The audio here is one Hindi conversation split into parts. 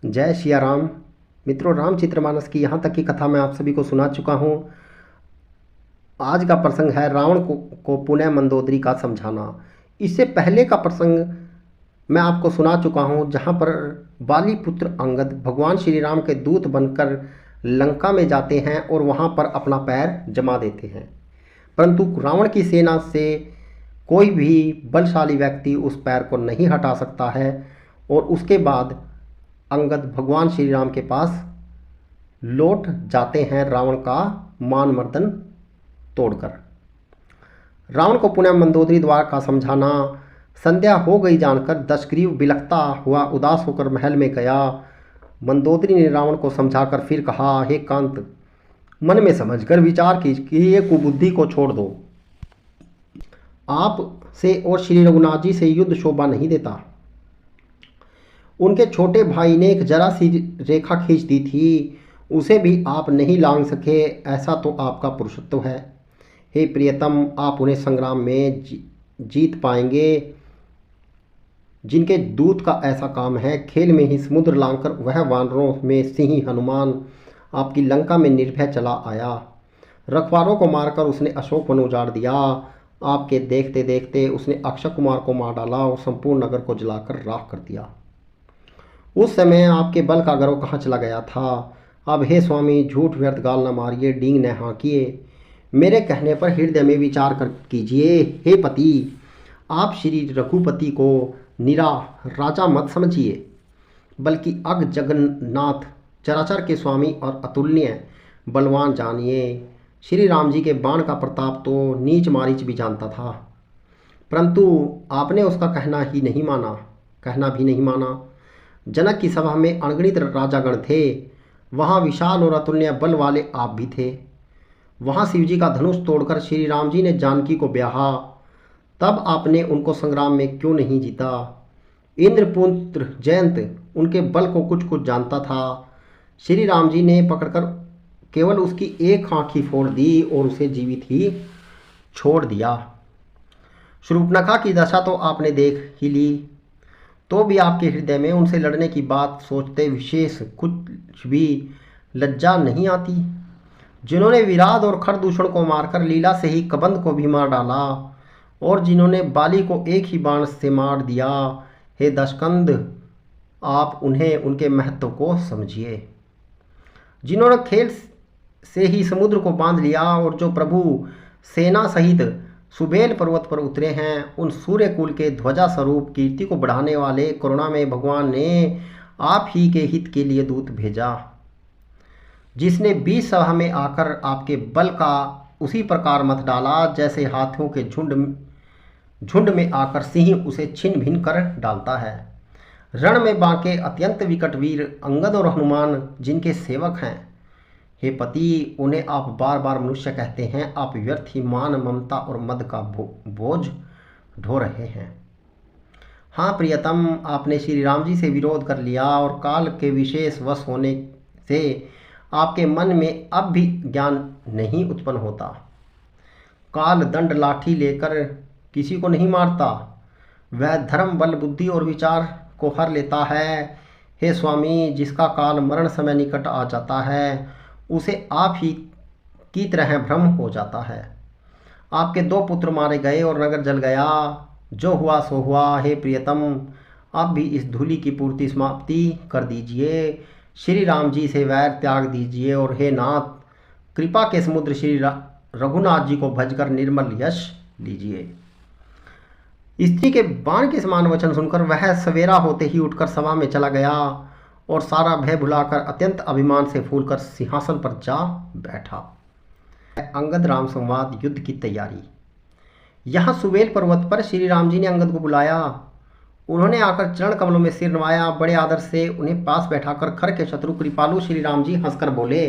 जय सिया राम। मित्रों, रामचरितमानस की यहाँ तक की कथा मैं आप सभी को सुना चुका हूँ। आज का प्रसंग है रावण को पुनः मंदोदरी का समझाना। इससे पहले का प्रसंग मैं आपको सुना चुका हूँ, जहाँ पर बाली पुत्र अंगद भगवान श्री राम के दूत बनकर लंका में जाते हैं और वहाँ पर अपना पैर जमा देते हैं, परंतु रावण की सेना से कोई भी बलशाली व्यक्ति उस पैर को नहीं हटा सकता है। और उसके बाद अंगद भगवान श्री राम के पास लौट जाते हैं रावण का मान मर्दन तोड़कर। रावण को पुनः मंदोदरी द्वार का समझाना। संध्या हो गई जानकर दशग्रीव बिलखता हुआ उदास होकर महल में गया। मंदोदरी ने रावण को समझाकर फिर कहा, हे कांत, मन में समझकर विचार कीजिए, ये कुबुद्धि को छोड़ दो। आप से और श्री रघुनाथ जी से युद्ध शोभा नहीं देता। उनके छोटे भाई ने एक जरा सी रेखा खींच दी थी, उसे भी आप नहीं लांघ सके, ऐसा तो आपका पुरुषत्व है। हे प्रियतम, आप उन्हें संग्राम में जीत पाएंगे जिनके दूत का ऐसा काम है। खेल में ही समुद्र लांघकर वह वानरों में सिंह हनुमान आपकी लंका में निर्भय चला आया। रखवारों को मारकर उसने अशोक वन उजाड़ दिया। आपके देखते देखते उसने अक्षय कुमार को मार डाला और संपूर्ण नगर को जलाकर राख कर दिया। उस समय आपके बल का गर्व कहाँ चला गया था। अब हे स्वामी, झूठ व्यर्थ गाल न मारिए, डींग न हाँकिए, मेरे कहने पर हृदय में विचार कर कीजिए। हे पति, आप श्री रघुपति को निरा राजा मत समझिए, बल्कि अग जगन्नाथ चराचर के स्वामी और अतुलनीय बलवान जानिए। श्री राम जी के बाण का प्रताप तो नीच मारीच भी जानता था, परंतु आपने उसका कहना भी नहीं माना। जनक की सभा में अनगिनत राजागण थे, वहाँ विशाल और अतुलनीय बल वाले आप भी थे। वहाँ शिवजी का धनुष तोड़कर श्री राम जी ने जानकी को ब्याहा, तब आपने उनको संग्राम में क्यों नहीं जीता। इंद्रपुत्र जयंत उनके बल को कुछ कुछ जानता था। श्री राम जी ने पकड़कर केवल उसकी एक आँख ही फोड़ दी और उसे जीवित ही छोड़ दिया। शूर्पणखा की दशा तो आपने देख ही ली, तो भी आपके हृदय में उनसे लड़ने की बात सोचते विशेष कुछ भी लज्जा नहीं आती। जिन्होंने विराट और खरदूषण को मारकर लीला से ही कबंध को भी मार डाला, और जिन्होंने बाली को एक ही बाण से मार दिया, हे दशकंद, आप उन्हें उनके महत्व को समझिए। जिन्होंने खेल से ही समुद्र को बांध लिया और जो प्रभु सेना सहित सुबेल पर्वत पर उतरे हैं, उन सूर्य कुल के ध्वजा स्वरूप कीर्ति को बढ़ाने वाले करुणा में भगवान ने आप ही के हित के लिए दूत भेजा, जिसने बीच सभा में आकर आपके बल का उसी प्रकार मत डाला जैसे हाथियों के झुंड में आकर सिंह उसे छिन्न भिन्न कर डालता है। रण में बांके अत्यंत विकट वीर अंगद और हनुमान जिनके सेवक हैं, हे पति, उन्हें आप बार बार मनुष्य कहते हैं। आप व्यर्थ ही मान ममता और मद का बोझ ढो रहे हैं। हाँ प्रियतम, आपने श्री राम जी से विरोध कर लिया और काल के विशेष वश होने से आपके मन में अब भी ज्ञान नहीं उत्पन्न होता। काल दंड लाठी लेकर किसी को नहीं मारता, वह धर्म बल बुद्धि और विचार को हर लेता है। हे स्वामी, जिसका काल मरण समय निकट आ जाता है, उसे आप ही की तरह भ्रम हो जाता है। आपके 2 पुत्र मारे गए और नगर जल गया, जो हुआ सो हुआ। हे प्रियतम, आप भी इस धूलि की पूर्ति समाप्ति कर दीजिए, श्री राम जी से वैर त्याग दीजिए, और हे नाथ, कृपा के समुद्र श्री रघुनाथ जी को भजकर निर्मल यश लीजिए। स्त्री के बाण के समान वचन सुनकर वह सवेरा होते ही उठकर सभा में चला गया और सारा भय भुलाकर अत्यंत अभिमान से फूलकर सिंहासन पर जा बैठा। अंगद राम संवाद युद्ध की तैयारी। यहाँ सुबेल पर्वत पर श्री राम जी ने अंगद को बुलाया। उन्होंने आकर चरण कमलों में सिर नवाया। बड़े आदर से उन्हें पास बैठाकर खर के शत्रु कृपालु श्री राम जी हंसकर बोले,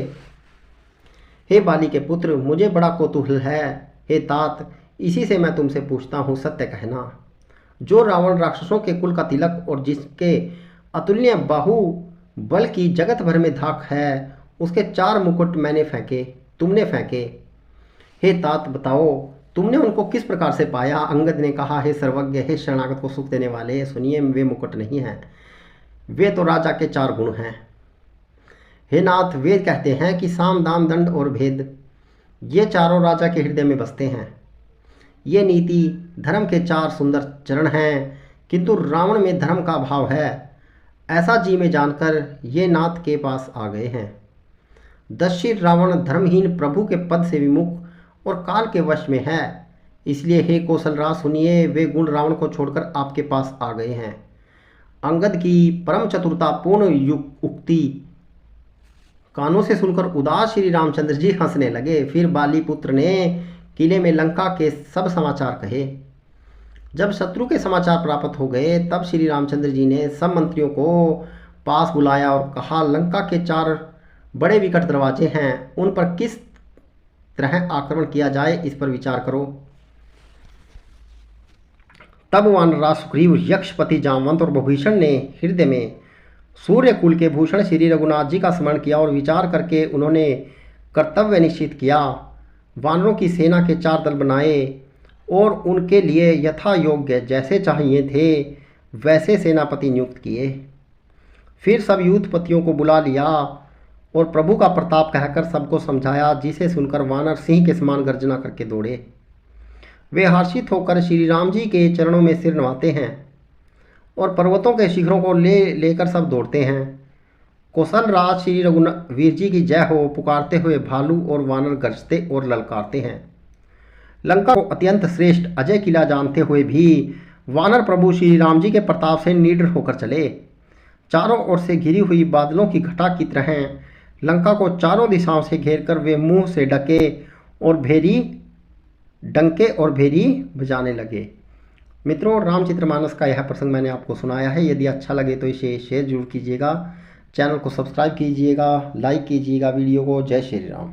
हे बाली के पुत्र, मुझे बड़ा कौतूहल है। हे तात, इसी से मैं तुमसे पूछता हूँ, सत्य कहना। जो रावण राक्षसों के कुल का तिलक और जिसके अतुलनीय बाहु बल की जगत भर में धाक है, उसके 4 मुकुट तुमने फेंके। हे तात, बताओ, तुमने उनको किस प्रकार से पाया? अंगद ने कहा, हे सर्वज्ञ, हे शरणागत को सुख देने वाले, सुनिए, वे मुकुट नहीं हैं, वे तो राजा के 4 गुण हैं। हे नाथ, वेद कहते हैं कि साम दाम दंड और भेद ये चारों राजा के हृदय में बसते हैं। ये नीति धर्म के 4 सुंदर चरण हैं, किंतु रावण में धर्म का अभाव है, ऐसा जी में जानकर ये नाथ के पास आ गए हैं। दस्यु रावण धर्महीन प्रभु के पद से विमुख और काल के वश में है, इसलिए हे कौशलराज सुनिए, वे गुण रावण को छोड़कर आपके पास आ गए हैं। अंगद की परम चतुरतापूर्ण उक्ति कानों से सुनकर उदास श्री रामचंद्र जी हंसने लगे। फिर बाली पुत्र ने किले में लंका के सब समाचार कहे। जब शत्रु के समाचार प्राप्त हो गए तब श्री रामचंद्र जी ने सब मंत्रियों को पास बुलाया और कहा, लंका के 4 बड़े विकट दरवाजे हैं, उन पर किस तरह आक्रमण किया जाए इस पर विचार करो। तब वानरराज सुग्रीव, यक्षपति जामवंत और विभीषण ने हृदय में सूर्य कुल के भूषण श्री रघुनाथ जी का स्मरण किया और विचार करके उन्होंने कर्तव्य निश्चित किया। वानरों की सेना के 4 दल बनाए और उनके लिए यथा योग्य जैसे चाहिए थे वैसे सेनापति नियुक्त किए। फिर सब युद्धपतियों को बुला लिया और प्रभु का प्रताप कहकर सबको समझाया, जिसे सुनकर वानर सिंह के समान गर्जना करके दौड़े। वे हर्षित होकर श्री राम जी के चरणों में सिर नवाते हैं और पर्वतों के शिखरों को लेकर सब दौड़ते हैं। कौशलराज श्री रघुवीर जी की जय हो पुकारते हुए भालू और वानर गरजते और ललकारते हैं। लंका को अत्यंत श्रेष्ठ अजय किला जानते हुए भी वानर प्रभु श्री राम जी के प्रताप से निडर होकर चले। चारों ओर से घिरी हुई बादलों की घटा की तरह लंका को चारों दिशाओं से घेरकर वे मुंह से डंके और भेरी बजाने लगे। मित्रों, रामचरितमानस का यह प्रसंग मैंने आपको सुनाया है। यदि अच्छा लगे तो इसे शेयर जरूर कीजिएगा, चैनल को सब्सक्राइब कीजिएगा, लाइक कीजिएगा वीडियो को। जय श्री राम।